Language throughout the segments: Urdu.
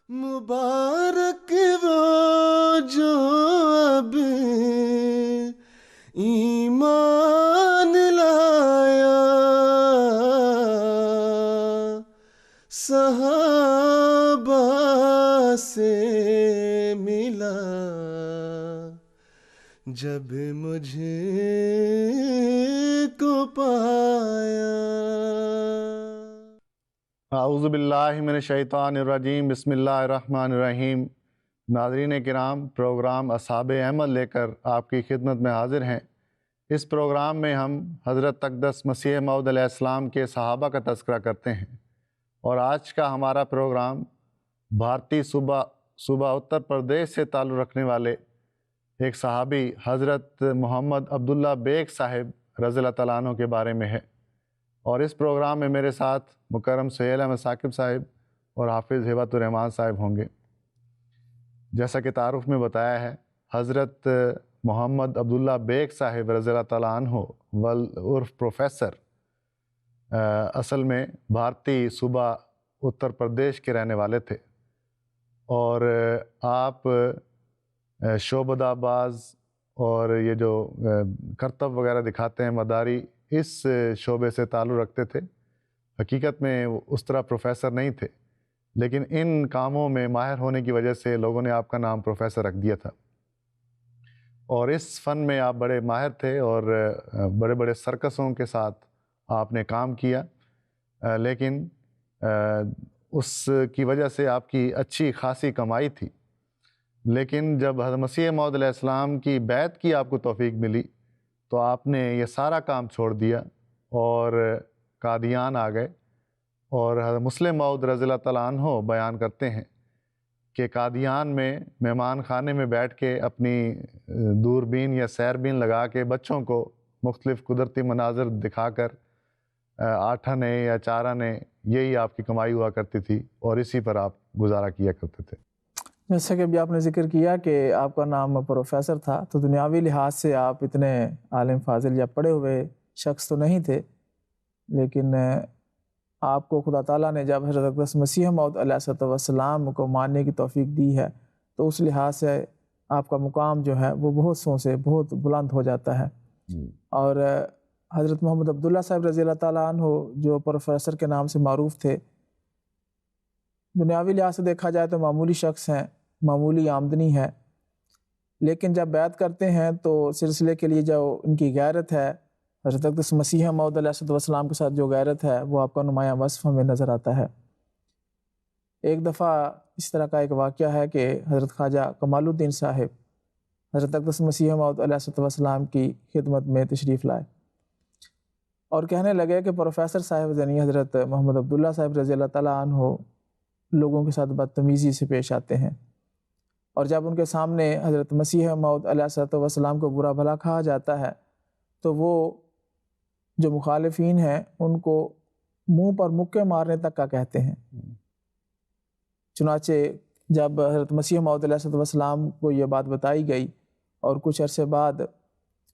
مبارک وہ جو اب ایمان لایا، صحابہ سے ملا جب مجھے کو پایا۔ اعوذ باللہ من الشیطان الرجیم، بسم اللہ الرحمن الرحیم۔ ناظرین کرام، پروگرام اصحاب احمد لے کر آپ کی خدمت میں حاضر ہیں۔ اس پروگرام میں ہم حضرت اقدس مسیح موعود علیہ السلام کے صحابہ کا تذکرہ کرتے ہیں، اور آج کا ہمارا پروگرام بھارتی صوبہ اتر پردیش سے تعلق رکھنے والے ایک صحابی حضرت محمد عبداللہ بیگ صاحب رضی اللہ تعالیٰ عنہ کے بارے میں ہے۔ اور اس پروگرام میں میرے ساتھ مکرم سہیل احمد ثاقب صاحب اور حافظ ہبۃ الرحمان صاحب ہوں گے۔ جیسا کہ تعارف میں بتایا ہے، حضرت محمد عبداللہ بیگ صاحب رضی اللہ تعالیٰ عنہ عرف پروفیسر اصل میں بھارتی صوبہ اتر پردیش کے رہنے والے تھے، اور آپ شعبدہ باز اور یہ جو کرتب وغیرہ دکھاتے ہیں مداری، اس شعبے سے تعلق رکھتے تھے۔ حقیقت میں اس طرح پروفیسر نہیں تھے، لیکن ان کاموں میں ماہر ہونے کی وجہ سے لوگوں نے آپ کا نام پروفیسر رکھ دیا تھا، اور اس فن میں آپ بڑے ماہر تھے، اور بڑے بڑے سرکسوں کے ساتھ آپ نے کام کیا، لیکن اس کی وجہ سے آپ کی اچھی خاصی کمائی تھی۔ لیکن جب حضرت مسیح موعود علیہ السلام کی بیعت کی آپ کو توفیق ملی، تو آپ نے یہ سارا کام چھوڑ دیا اور قادیان آ گئے۔ اور حضرت مسلم موعود رضی اللہ تعالیٰ عنہ بیان کرتے ہیں کہ قادیان میں مہمان خانے میں بیٹھ کے اپنی دوربین یا سیربین لگا کے بچوں کو مختلف قدرتی مناظر دکھا کر 8 آنے یا 4 آنے، یہی آپ کی کمائی ہوا کرتی تھی، اور اسی پر آپ گزارا کیا کرتے تھے۔ جیسا کہ ابھی آپ نے ذکر کیا کہ آپ کا نام پروفیسر تھا، تو دنیاوی لحاظ سے آپ اتنے عالم فاضل یا پڑھے ہوئے شخص تو نہیں تھے، لیکن آپ کو خدا تعالیٰ نے جب حضرت اقدس مسیح موعود علیہ السلام کو ماننے کی توفیق دی ہے، تو اس لحاظ سے آپ کا مقام جو ہے وہ بہت سوں سے بہت بلند ہو جاتا ہے۔ اور حضرت محمد عبداللہ صاحب رضی اللہ تعالیٰ عنہ جو پروفیسر کے نام سے معروف تھے، دنیاوی لحاظ سے دیکھا جائے تو معمولی شخص ہیں، معمولی آمدنی ہے، لیکن جب بیعت کرتے ہیں تو سلسلے کے لیے جو ان کی غیرت ہے، حضرت اقدس مسیح موعود علیہ السلام کے ساتھ جو غیرت ہے، وہ آپ کا نمایاں وصف ہمیں نظر آتا ہے۔ ایک دفعہ اس طرح کا ایک واقعہ ہے کہ حضرت خواجہ کمال الدین صاحب حضرت اقدس مسیح موعود علیہ السلام کی خدمت میں تشریف لائے، اور کہنے لگے کہ پروفیسر صاحب یعنی حضرت محمد عبداللہ صاحب رضی اللہ تعالیٰ عنہ لوگوں کے ساتھ بدتمیزی سے پیش آتے ہیں، اور جب ان کے سامنے حضرت مسیح موعود علیہ السلام کو برا بھلا کہا جاتا ہے، تو وہ جو مخالفین ہیں ان کو منہ پر مکے مارنے تک کا کہتے ہیں۔ چنانچہ جب حضرت مسیح موعود علیہ السلام کو یہ بات بتائی گئی، اور کچھ عرصے بعد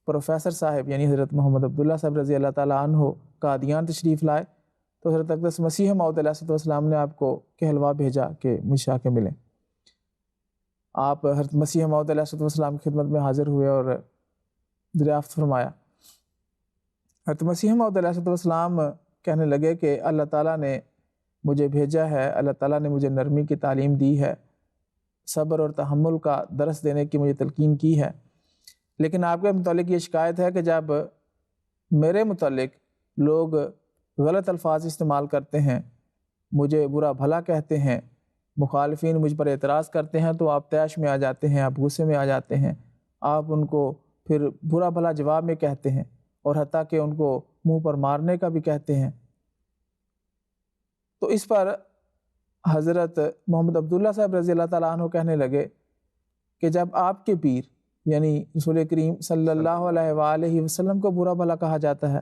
پروفیسر صاحب یعنی حضرت محمد عبداللہ صاحب رضی اللہ تعالیٰ عنہ قادیان تشریف لائے، تو حضرت اقدس مسیح موعود علیہ السلام نے آپ کو کہلوا بھیجا کہ مجھ سے آ کے ملیں۔ آپ حضرت مسیح موعود علیہ السلام کی خدمت میں حاضر ہوئے اور دریافت فرمایا۔ حضرت مسیح موعود علیہ السلام کہنے لگے کہ اللہ تعالیٰ نے مجھے بھیجا ہے، اللہ تعالیٰ نے مجھے نرمی کی تعلیم دی ہے، صبر اور تحمل کا درس دینے کی مجھے تلقین کی ہے، لیکن آپ کے متعلق یہ شکایت ہے کہ جب میرے متعلق لوگ غلط الفاظ استعمال کرتے ہیں، مجھے برا بھلا کہتے ہیں، مخالفین مجھ پر اعتراض کرتے ہیں، تو آپ طیش میں آ جاتے ہیں، آپ غصے میں آ جاتے ہیں، آپ ان کو پھر برا بھلا جواب میں کہتے ہیں، اور حتیٰ کہ ان کو منہ پر مارنے کا بھی کہتے ہیں۔ تو اس پر حضرت محمد عبداللہ صاحب رضی اللہ تعالیٰ عنہ کہنے لگے کہ جب آپ کے پیر یعنی رسول کریم صلی اللہ علیہ وآلہ وسلم کو برا بھلا کہا جاتا ہے،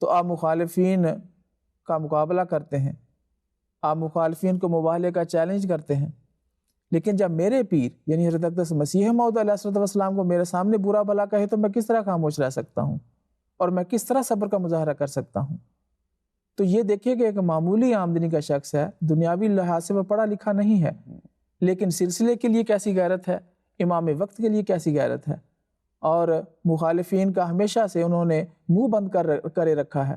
تو آپ مخالفین کا مقابلہ کرتے ہیں، آپ مخالفین کو مباہلے کا چیلنج کرتے ہیں، لیکن جب میرے پیر یعنی حضرت اقدس مسیح موعود علیہ السلام کو میرے سامنے برا بھلا کہے تو میں کس طرح خاموش رہ سکتا ہوں، اور میں کس طرح صبر کا مظاہرہ کر سکتا ہوں؟ تو یہ دیکھیے کہ ایک معمولی آمدنی کا شخص ہے، دنیاوی لحاظ سے وہ پڑھا لکھا نہیں ہے، لیکن سلسلے کے لیے کیسی غیرت ہے، امام وقت کے لیے کیسی غیرت ہے، اور مخالفین کا ہمیشہ سے انہوں نے منہ بند کرے رکھا ہے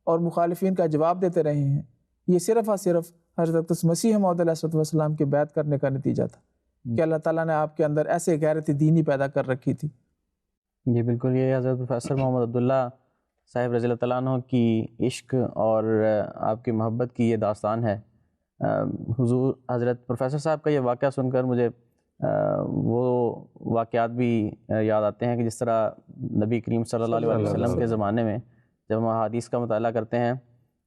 اور مخالفین کا جواب دیتے رہے ہیں۔ یہ صرف اور صرف حضرت مسیح موعود علیہ السلام کی بیعت کرنے کا نتیجہ تھا کہ اللہ تعالیٰ نے آپ کے اندر ایسے غیرت دینی پیدا کر رکھی تھی۔ جی بالکل، یہ حضرت پروفیسر محمد عبداللہ صاحب رضی اللہ تعالیٰ عنہ کی عشق اور آپ کی محبت کی یہ داستان ہے۔ حضور حضرت پروفیسر صاحب کا یہ واقعہ سن کر مجھے وہ واقعات بھی یاد آتے ہیں کہ جس طرح نبی کریم صلی اللہ علیہ وسلم کے زمانے میں جب ہم احادیث کا مطالعہ کرتے ہیں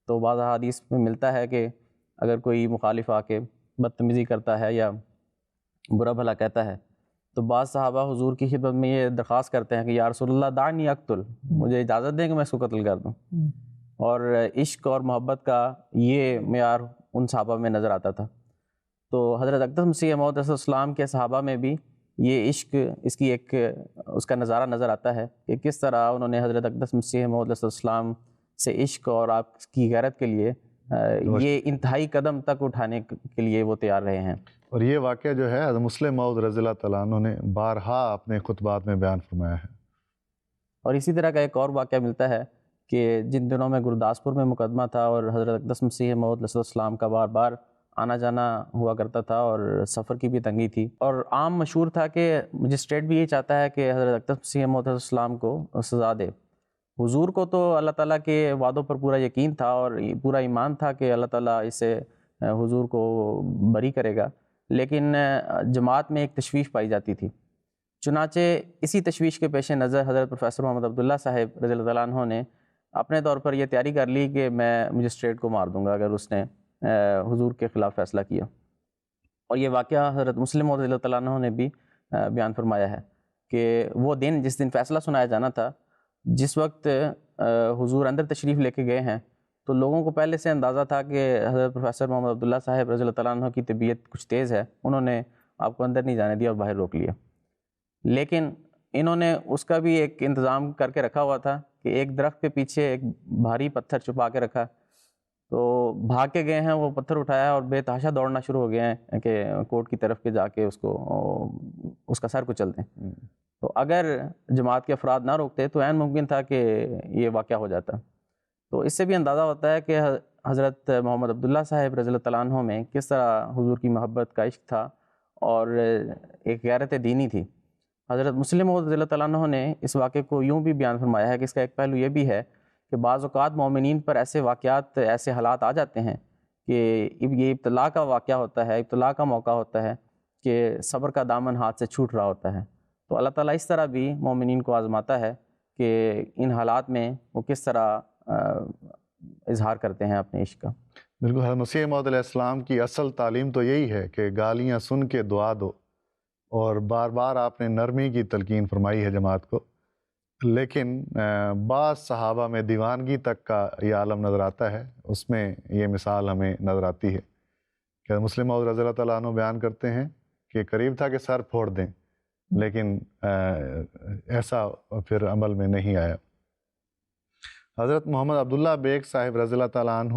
تو بعض احادیث میں ملتا ہے کہ اگر کوئی مخالف آ کے بدتمیزی کرتا ہے یا برا بھلا کہتا ہے تو بعض صحابہ حضور کی خدمت میں یہ درخواست کرتے ہیں کہ یا رسول اللہ دعنی اقتل، مجھے اجازت دیں کہ میں اس کو قتل کر دوں۔ اور عشق اور محبت کا یہ معیار ان صحابہ میں نظر آتا تھا۔ تو حضرت اقدس مسیح موعود علیہ السلام کے صحابہ میں بھی یہ عشق، اس کی ایک اس کا نظارہ نظر آتا ہے کہ کس طرح انہوں نے حضرت اقدس مسیح موعود علیہ السلام سے عشق اور آپ کی غیرت کے لیے یہ انتہائی قدم تک اٹھانے کے لیے وہ تیار رہے ہیں۔ اور یہ واقعہ جو ہے حضرت مسلم موعود رضی اللہ تعالیٰ عنہ نے بارہا اپنے خطبات میں بیان فرمایا ہے۔ اور اسی طرح کا ایک اور واقعہ ملتا ہے کہ جن دنوں میں گرداسپور میں مقدمہ تھا اور حضرت اقدس مسیح موعود علیہ السلام کا بار بار آنا جانا ہوا کرتا تھا اور سفر کی بھی تنگی تھی، اور عام مشہور تھا کہ مجسٹریٹ بھی یہ چاہتا ہے کہ حضرت اقدس مسیح موعود علیہ السلام کو سزا دے۔ حضور کو تو اللہ تعالیٰ کے وعدوں پر پورا یقین تھا اور پورا ایمان تھا کہ اللہ تعالیٰ اسے حضور کو بری کرے گا، لیکن جماعت میں ایک تشویش پائی جاتی تھی۔ چنانچہ اسی تشویش کے پیش نظر حضرت پروفیسر محمد عبداللہ صاحب رضی اللہ تعالیٰ عنہ نے اپنے طور پر یہ تیاری کر لی کہ میں مجسٹریٹ کو مار دوں گا اگر اس نے حضور کے خلاف فیصلہ کیا۔ اور یہ واقعہ حضرت مسلم موعود رضی اللہ تعالیٰ عنہ نے بھی بیان فرمایا ہے کہ وہ دن جس دن فیصلہ سنایا جانا تھا، جس وقت حضور اندر تشریف لے کے گئے ہیں تو لوگوں کو پہلے سے اندازہ تھا کہ حضرت پروفیسر محمد عبداللہ صاحب رضی اللہ تعالیٰ عنہ کی طبیعت کچھ تیز ہے، انہوں نے آپ کو اندر نہیں جانے دیا اور باہر روک لیا۔ لیکن انہوں نے اس کا بھی ایک انتظام کر کے رکھا ہوا تھا کہ ایک درخت کے پیچھے ایک بھاری پتھر چھپا کے رکھا، تو بھاگ کے گئے ہیں، وہ پتھر اٹھایا اور بے تحاشا دوڑنا شروع ہو گئے ہیں کہ کوٹ کی طرف کے جا کے اس کا سر کچل دیں۔ تو اگر جماعت کے افراد نہ روکتے تو عین ممکن تھا کہ یہ واقعہ ہو جاتا۔ تو اس سے بھی اندازہ ہوتا ہے کہ حضرت محمد عبداللہ صاحب رضی اللہ تعالیٰ عنہ میں کس طرح حضور کی محبت کا عشق تھا اور ایک غیرت دینی تھی۔ حضرت مسلم موعود رضی اللہ تعالیٰ عنہ نے اس واقعے کو یوں بھی بیان فرمایا ہے کہ اس کا ایک پہلو یہ بھی ہے کہ بعض اوقات مومنین پر ایسے واقعات، ایسے حالات آ جاتے ہیں کہ یہ ابتلا کا واقعہ ہوتا ہے، ابتلا کا موقع ہوتا ہے کہ صبر کا دامن ہاتھ سے چھوٹ رہا ہوتا ہے۔ تو اللہ تعالیٰ اس طرح بھی مومنین کو آزماتا ہے کہ ان حالات میں وہ کس طرح اظہار کرتے ہیں اپنے عشق کا۔ بالکل، حضرت مسیح موعود علیہ السلام کی اصل تعلیم تو یہی ہے کہ گالیاں سن کے دعا دو، اور بار بار آپ نے نرمی کی تلقین فرمائی ہے جماعت کو، لیکن بعض صحابہ میں دیوانگی تک کا یہ عالم نظر آتا ہے۔ اس میں یہ مثال ہمیں نظر آتی ہے کہ مسلم موعود رضی اللہ تعالیٰ عنہ بیان کرتے ہیں کہ قریب تھا کہ سر پھوڑ دیں، لیکن ایسا پھر عمل میں نہیں آیا۔ حضرت محمد عبداللہ بیگ صاحب رضی اللہ تعالیٰ عنہ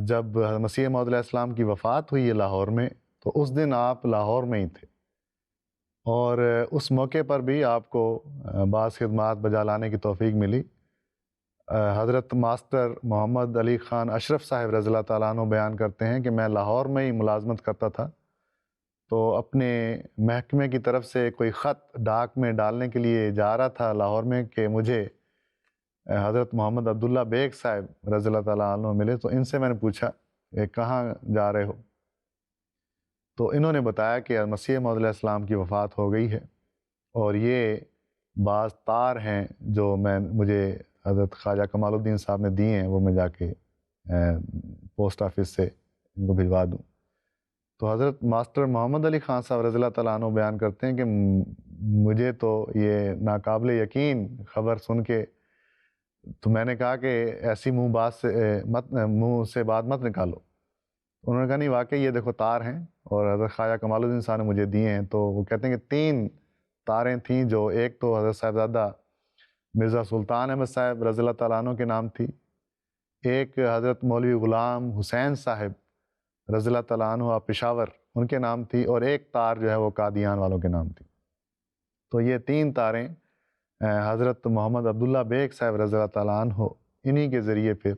جب مسیح موعود علیہ السلام کی وفات ہوئی ہے لاہور میں، تو اس دن آپ لاہور میں ہی تھے، اور اس موقع پر بھی آپ کو بعض خدمات بجا لانے کی توفیق ملی۔ حضرت ماسٹر محمد علی خان اشرف صاحب رضی اللہ تعالیٰ عنہ بیان کرتے ہیں کہ میں لاہور میں ہی ملازمت کرتا تھا، تو اپنے محکمے کی طرف سے کوئی خط ڈاک میں ڈالنے کے لیے جا رہا تھا لاہور میں کہ مجھے حضرت محمد عبداللہ بیگ صاحب رضی اللہ تعالیٰ عنہ ملے۔ تو ان سے میں نے پوچھا کہ کہاں جا رہے ہو؟ تو انہوں نے بتایا کہ مسیح موعود علیہ السلام کی وفات ہو گئی ہے، اور یہ بعض تار ہیں جو مجھے حضرت خواجہ کمال الدین صاحب نے دیے ہیں، وہ میں جا کے پوسٹ آفس سے ان کو بھجوا دوں۔ تو حضرت ماسٹر محمد علی خان صاحب رضی اللہ تعالیٰ عنہ بیان کرتے ہیں کہ مجھے تو یہ ناقابل یقین خبر سن کے تو میں نے کہا کہ ایسی منہ سے بات مت نکالو۔ انہوں نے کہا نہیں، واقعی یہ دیکھو تار ہیں، اور حضرت خواجہ کمال الدین صاحب نے مجھے دیے ہیں۔ تو وہ کہتے ہیں کہ 3 تاریں تھیں، جو ایک تو حضرت صاحبزادہ مرزا سلطان احمد صاحب رضی اللہ تعالیٰ عنہ کے نام تھی، ایک حضرت مولوی غلام حسین صاحب رضی اللہ تعالیٰ عنہ پشاور ان کے نام تھی، اور ایک تار جو ہے وہ قادیان والوں کے نام تھی۔ تو یہ 3 تاریں حضرت محمد عبداللہ بیگ صاحب رضی اللہ تعالیٰ عنہ انہی کے ذریعے پھر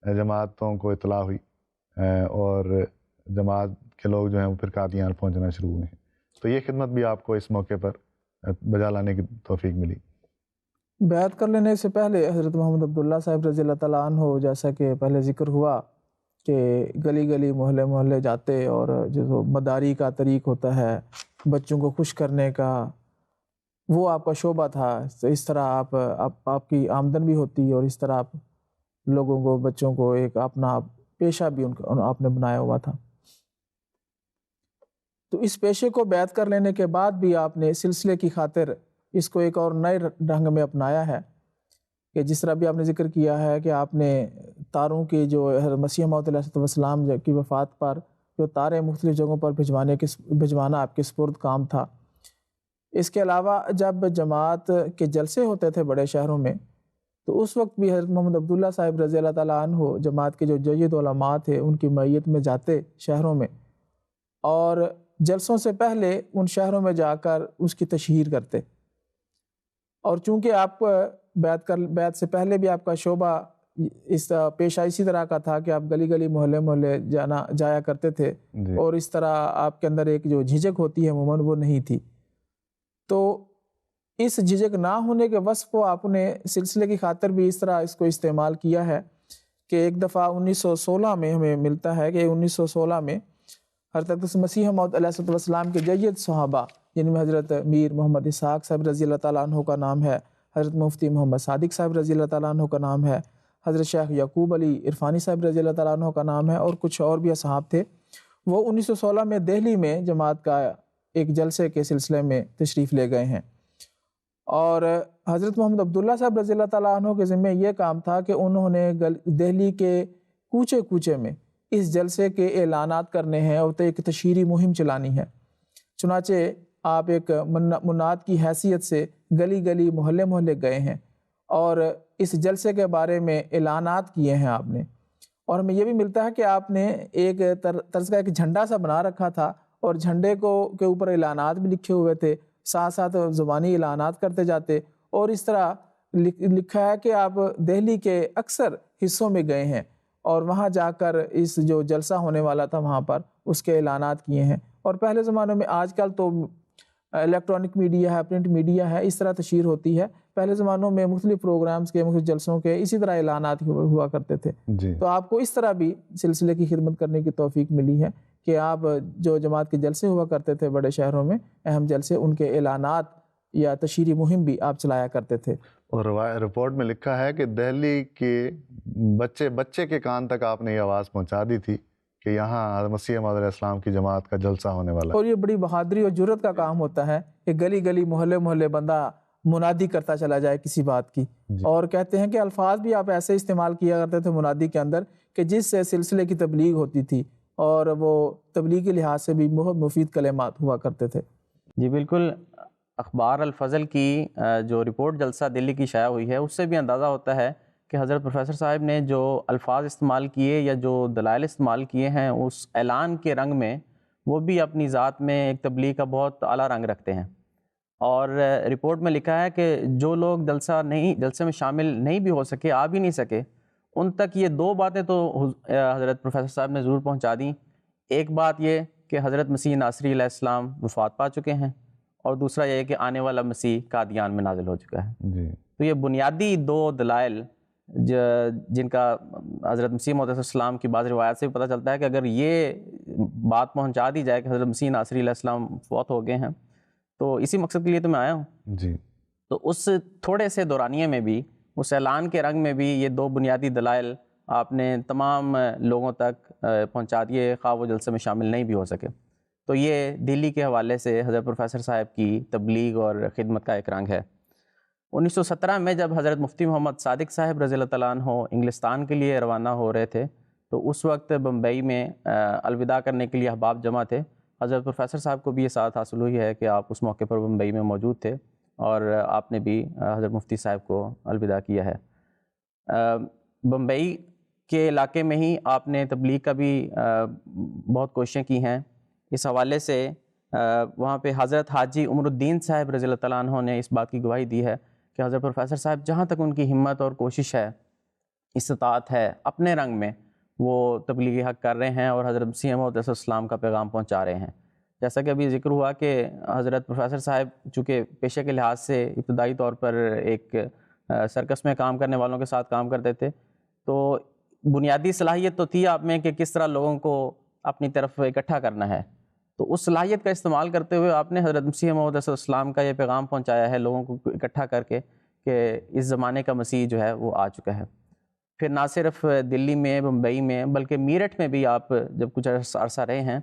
جماعتوں کو اطلاع ہوئی، اور جماعت کے لوگ جو ہیں وہ پھر قادیان پہنچنا شروع ہوئے ہیں۔ تو یہ خدمت بھی آپ کو اس موقع پر بجا لانے کی توفیق ملی۔ بیعت کر لینے سے پہلے حضرت محمد عبداللہ صاحب رضی اللہ تعالیٰ عنہ، جیسا کہ پہلے ذکر ہوا کہ گلی گلی محلے محلے جاتے، اور جو مداری کا طریق ہوتا ہے بچوں کو خوش کرنے کا، وہ آپ کا شعبہ تھا۔ تو اس طرح آپ کی آمدن بھی ہوتی، اور اس طرح آپ لوگوں کو، بچوں کو ایک اپنا پیشہ بھی آپ نے بنایا ہوا تھا۔ تو اس پیشے کو بیعت کر لینے کے بعد بھی آپ نے سلسلے کی خاطر اس کو ایک اور نئے ڈھنگ میں اپنایا ہے، کہ جس طرح بھی آپ نے ذکر کیا ہے کہ آپ نے تاروں کی جو مسیح موعود علیہ السلام کی وفات پر جو تاریں مختلف جگہوں پر بھجوانا آپ کے سپرد کام تھا۔ اس کے علاوہ جب جماعت کے جلسے ہوتے تھے بڑے شہروں میں، تو اس وقت بھی حضرت محمد عبداللہ صاحب رضی اللہ تعالیٰ عنہ جماعت کے جو جید علماء تھے ان کی معیت میں جاتے شہروں میں، اور جلسوں سے پہلے ان شہروں میں جا کر اس کی تشہیر کرتے۔ اور چونکہ آپ بیعت سے پہلے بھی آپ کا شعبہ اس پیشہ اسی طرح کا تھا کہ آپ گلی گلی محلے محلے جایا کرتے تھے، اور اس طرح آپ کے اندر ایک جو جھجک ہوتی ہے عموماً وہ نہیں تھی۔ تو اس جھجک نہ ہونے کے وصف کو آپ نے سلسلے کی خاطر بھی اس طرح اس کو استعمال کیا ہے کہ ایک دفعہ 1916 میں ہمیں ملتا ہے کہ 1916 میں حضرت مسیح موعود علیہ السلام کے جید صحابہ، جن میں حضرت میر محمد اسحاق صاحب رضی اللہ تعالیٰ عنہ کا نام ہے، حضرت مفتی محمد صادق صاحب رضی اللہ تعالیٰ عنہ کا نام ہے، حضرت شیخ یعقوب علی عرفانی صاحب رضی اللہ تعالیٰ عنہ کا نام ہے، اور کچھ اور بھی اصحاب تھے۔ وہ 1916 میں دہلی میں جماعت کا ایک جلسے کے سلسلے میں تشریف لے گئے ہیں، اور حضرت محمد عبداللہ صاحب رضی اللہ تعالیٰ عنہ کے ذمہ یہ کام تھا کہ انہوں نے دہلی کے کوچے کوچے میں اس جلسے کے اعلانات کرنے ہیں اور ایک تشہیری مہم چلانی ہے۔ چنانچہ آپ ایک مناد کی حیثیت سے گلی گلی محلے محلے گئے ہیں، اور اس جلسے کے بارے میں اعلانات کیے ہیں آپ نے۔ اور ہمیں یہ بھی ملتا ہے کہ آپ نے ایک طرز کا ایک جھنڈا سا بنا رکھا تھا، اور جھنڈے کے اوپر اعلانات بھی لکھے ہوئے تھے، ساتھ ساتھ زبانی اعلانات کرتے جاتے، اور اس طرح لکھا ہے کہ آپ دہلی کے اکثر حصوں میں گئے ہیں، اور وہاں جا کر اس جو جلسہ ہونے والا تھا وہاں پر اس کے اعلانات کیے ہیں۔ اور پہلے زمانوں میں، آج کل تو الیکٹرانک میڈیا ہے، پرنٹ میڈیا ہے، اس طرح تشہیر ہوتی ہے، پہلے زمانوں میں مختلف پروگرامز کے، مختلف جلسوں کے اسی طرح اعلانات ہوا کرتے تھے۔ تو آپ کو اس طرح بھی سلسلے کی خدمت کرنے کی توفیق ملی ہے کہ آپ جو جماعت کے جلسے ہوا کرتے تھے بڑے شہروں میں، اہم جلسے، ان کے اعلانات یا تشہیری مہم بھی آپ چلایا کرتے تھے۔ اور رپورٹ میں لکھا ہے کہ دہلی کے بچے کے کان تک آپ نے یہ آواز پہنچا دی تھی کہ یہاں مسیح موعود علیہ السلام کی جماعت کا جلسہ ہونے والا ہے۔ اور یہ بڑی بہادری اور جرت کا کام ہوتا ہے کہ گلی گلی محلے محلے بندہ منادی کرتا چلا جائے کسی بات کی۔ اور کہتے ہیں کہ الفاظ بھی آپ ایسے استعمال کیا کرتے تھے منادی کے اندر کہ جس سے سلسلے کی تبلیغ ہوتی تھی، اور وہ تبلیغی لحاظ سے بھی بہت مفید کلمات ہوا کرتے تھے۔ جی بالکل، اخبار الفضل کی جو رپورٹ جلسہ دلی کی شائع ہوئی ہے، اس سے بھی اندازہ ہوتا ہے کہ حضرت پروفیسر صاحب نے جو الفاظ استعمال کیے یا جو دلائل استعمال کیے ہیں اس اعلان کے رنگ میں، وہ بھی اپنی ذات میں ایک تبلیغ کا بہت اعلیٰ رنگ رکھتے ہیں۔ اور رپورٹ میں لکھا ہے کہ جو لوگ جلسے میں شامل نہیں بھی ہو سکے، آ بھی نہیں سکے، ان تک یہ 2 باتیں تو حضرت پروفیسر صاحب نے ضرور پہنچا دیں۔ ایک بات یہ کہ حضرت مسیح ناصری علیہ السلام وفات پا چکے ہیں، اور دوسرا یہ کہ آنے والا مسیح قادیان میں نازل ہو چکا ہے۔ تو یہ بنیادی 2 دلائل جن کا حضرت مسیح موعود علیہ السلام کی بعض روایات سے بھی پتہ چلتا ہے کہ اگر یہ بات پہنچا دی جائے کہ حضرت مسیح ناصری علیہ السلام فوت ہو گئے ہیں، تو اسی مقصد کے لیے تو میں آیا ہوں۔ تو اس تھوڑے سے دورانیے میں بھی، اس اعلان کے رنگ میں بھی، یہ 2 بنیادی دلائل آپ نے تمام لوگوں تک پہنچا دیے، خواہ وہ جلسے میں شامل نہیں بھی ہو سکے۔ تو یہ دلی کے حوالے سے حضرت پروفیسر صاحب کی تبلیغ اور خدمت کا ایک رنگ ہے۔ 1917 میں جب حضرت مفتی محمد صادق صاحب رضی اللہ تعالیٰ عنہ انگلستان کے لیے روانہ ہو رہے تھے، تو اس وقت بمبئی میں الوداع کرنے کے لیے احباب جمع تھے۔ حضرت پروفیسر صاحب کو بھی یہ سعادت حاصل ہوئی ہے کہ آپ اس موقع پر بمبئی میں موجود تھے، اور آپ نے بھی حضرت مفتی صاحب کو الوداع کیا ہے۔ بمبئی کے علاقے میں ہی آپ نے تبلیغ کا بھی بہت کوششیں کی ہیں۔ اس حوالے سے وہاں پہ حضرت حاجی عمر الدین صاحب رضی اللہ تعالیٰ عنہ نے اس بات کی گواہی دی ہے کہ حضرت پروفیسر صاحب جہاں تک ان کی ہمت اور کوشش ہے، استطاعت ہے، اپنے رنگ میں وہ تبلیغ حق کر رہے ہیں اور حضرت مسیح موعود علیہ السلام کا پیغام پہنچا رہے ہیں۔ جیسا کہ ابھی ذکر ہوا کہ حضرت پروفیسر صاحب چونکہ پیشے کے لحاظ سے ابتدائی طور پر ایک سرکس میں کام کرنے والوں کے ساتھ کام کرتے تھے، تو بنیادی صلاحیت تو تھی آپ میں کہ کس طرح لوگوں کو اپنی طرف اکٹھا کرنا ہے، تو اس صلاحیت کا استعمال کرتے ہوئے آپ نے حضرت مسیح موعود علیہ السلام کا یہ پیغام پہنچایا ہے لوگوں کو اکٹھا کر کے کہ اس زمانے کا مسیح جو ہے وہ آ چکا ہے۔ پھر نہ صرف دلی میں، بمبئی میں، بلکہ میرٹھ میں بھی آپ جب کچھ عرصہ رہے ہیں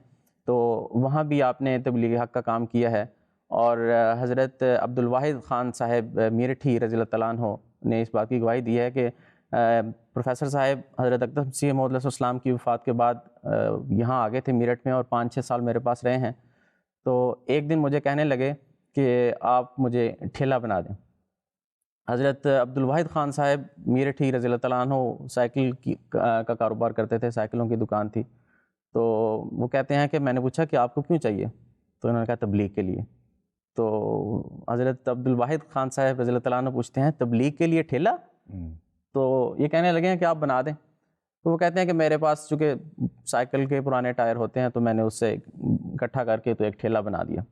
تو وہاں بھی آپ نے تبلیغ حق کا کام کیا ہے، اور حضرت عبد الواحد خان صاحب میرٹھی رضی اللہ تعالیٰ عنہ نے اس بات کی گواہی دی ہے کہ پروفیسر صاحب حضرت اقدس مسیح موعود علیہ السلام کی وفات کے بعد یہاں آ گئے تھے میرٹھ میں، اور 5-6 سال میرے پاس رہے ہیں۔ تو ایک دن مجھے کہنے لگے کہ آپ مجھے ٹھیلا بنا دیں۔ حضرت عبد الواحد خان صاحب میرٹھی رضی اللہ تعالیٰ عنہ سائیکل کا کاروبار کرتے تھے، سائیکلوں کی دکان تھی، تو وہ کہتے ہیں کہ میں نے پوچھا کہ آپ کو کیوں چاہیے؟ تو انہوں نے کہا تبلیغ کے لیے۔ تو حضرت عبد الواحد خان صاحب رضی اللہ تعالیٰ عنہ پوچھتے ہیں تبلیغ کے لیے ٹھیلا؟ تو یہ کہنے لگے ہیں کہ آپ بنا دیں۔ تو وہ کہتے ہیں کہ میرے پاس چونکہ سائیکل کے پرانے ٹائر ہوتے ہیں تو میں نے اس سے اکٹھا کر کے تو ایک ٹھیلا بنا دیا۔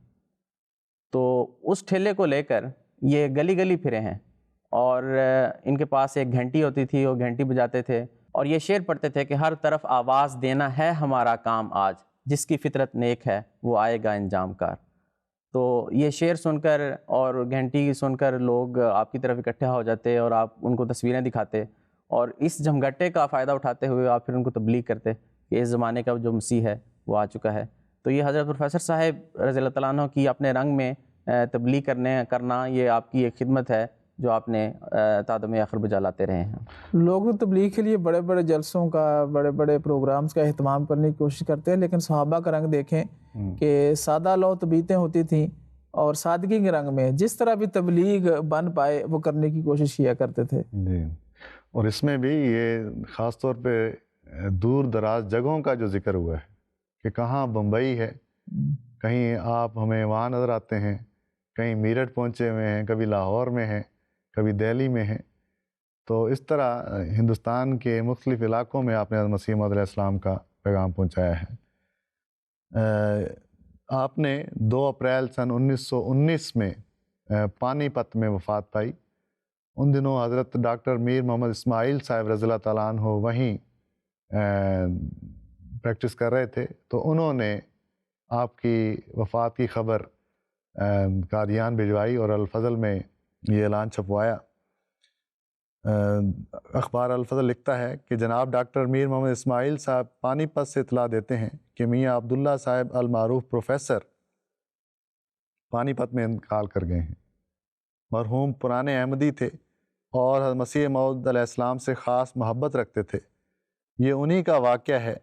تو اس ٹھیلے کو لے کر یہ گلی گلی پھرے ہیں، اور ان کے پاس ایک گھنٹی ہوتی تھی، وہ گھنٹی بجاتے تھے اور یہ شعر پڑھتے تھے کہ ہر طرف آواز دینا ہے ہمارا کام آج، جس کی فطرت نیک ہے وہ آئے گا انجام کار۔ تو یہ شعر سن کر اور گھنٹی سن کر لوگ آپ کی طرف اکٹھا ہو جاتے اور آپ ان کو تصویریں دکھاتے، اور اس جھمگٹے کا فائدہ اٹھاتے ہوئے آپ پھر ان کو تبلیغ کرتے کہ اس زمانے کا جو مسیح ہے وہ آ چکا ہے۔ تو یہ حضرت پروفیسر صاحب رضی اللہ تعالیٰ عنہ کی اپنے رنگ میں تبلیغ کرنا یہ آپ کی ایک خدمت ہے جو آپ نے تادم آخر بجا لاتے رہے ہیں۔ لوگ تبلیغ کے لیے بڑے بڑے جلسوں کا، بڑے بڑے پروگرامز کا اہتمام کرنے کی کوشش کرتے ہیں، لیکن صحابہ کا رنگ دیکھیں کہ سادہ لو طبیعتیں ہوتی تھیں، اور سادگی کے رنگ میں جس طرح بھی تبلیغ بن پائے وہ کرنے کی کوشش کیا کرتے تھے۔ جی، اور اس میں بھی یہ خاص طور پہ دور دراز جگہوں کا جو ذکر ہوا ہے کہ کہاں بمبئی ہے، کہیں آپ ہمیں وہاں نظر آتے ہیں، کہیں میرٹھ پہنچے ہوئے ہیں، کبھی لاہور میں ہیں، کبھی دہلی میں ہیں۔ تو اس طرح ہندوستان کے مختلف علاقوں میں آپ نے مسیح موعود علیہ السلام کا پیغام پہنچایا ہے۔ آپ نے 2 اپریل سن 1919 میں پانی پت میں وفات پائی۔ ان دنوں حضرت ڈاکٹر میر محمد اسماعیل صاحب رضی اللہ تعالیٰ عنہ وہیں پریکٹس کر رہے تھے، تو انہوں نے آپ کی وفات کی خبر قادیان بھجوائی اور الفضل میں یہ اعلان چھپوایا۔ اخبار الفضل لکھتا ہے کہ جناب ڈاکٹر میر محمد اسماعیل صاحب پانی پت سے اطلاع دیتے ہیں کہ میاں عبداللہ صاحب المعروف پروفیسر پانی پت میں انتقال کر گئے ہیں۔ مرحوم پرانے احمدی تھے اور حضرت مسیح موعود علیہ السلام سے خاص محبت رکھتے تھے۔ یہ انہی کا واقعہ ہے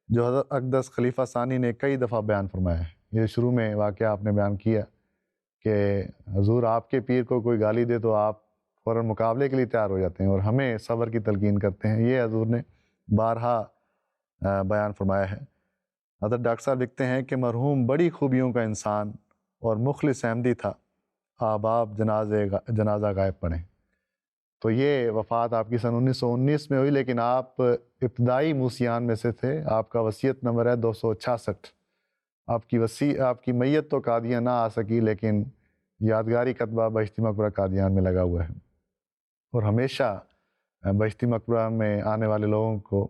جو حضرت اقدس خلیفہ ثانی نے کئی دفعہ بیان فرمایا ہے۔ یہ شروع میں واقعہ آپ نے بیان کیا کہ حضور آپ کے پیر کو کوئی گالی دے تو آپ فوراً مقابلے کے لیے تیار ہو جاتے ہیں اور ہمیں صبر کی تلقین کرتے ہیں۔ یہ حضور نے بارہا بیان فرمایا ہے۔ حضرت ڈاکٹر صاحب لکھتے ہیں کہ مرحوم بڑی خوبیوں کا انسان اور مخلص احمدی تھا، آپ جنازہ غائب پڑھیں۔ تو یہ وفات آپ کی سن 1919 میں ہوئی، لیکن آپ ابتدائی موسیان میں سے تھے۔ آپ کا وصیت نمبر ہے 266۔ آپ کی میت تو قادیان نہ آ سکی، لیکن یادگاری کتبہ بہشتی مقبرہ قادیان میں لگا ہوا ہے، اور ہمیشہ بہشتی مقبرہ میں آنے والے لوگوں کو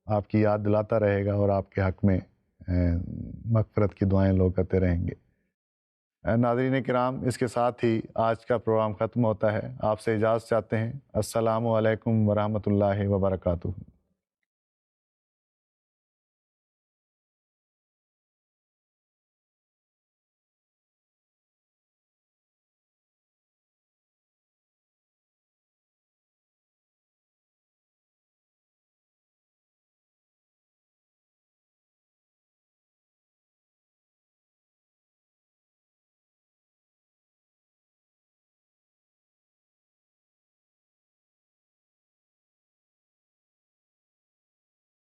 آپ کی یاد دلاتا رہے گا اور آپ کے حق میں مغفرت کی دعائیں لوگ کرتے رہیں گے۔ ناظرین کرام، اس کے ساتھ ہی آج کا پروگرام ختم ہوتا ہے۔ آپ سے اجازت چاہتے ہیں۔ السلام علیکم ورحمۃ اللہ وبرکاتہ۔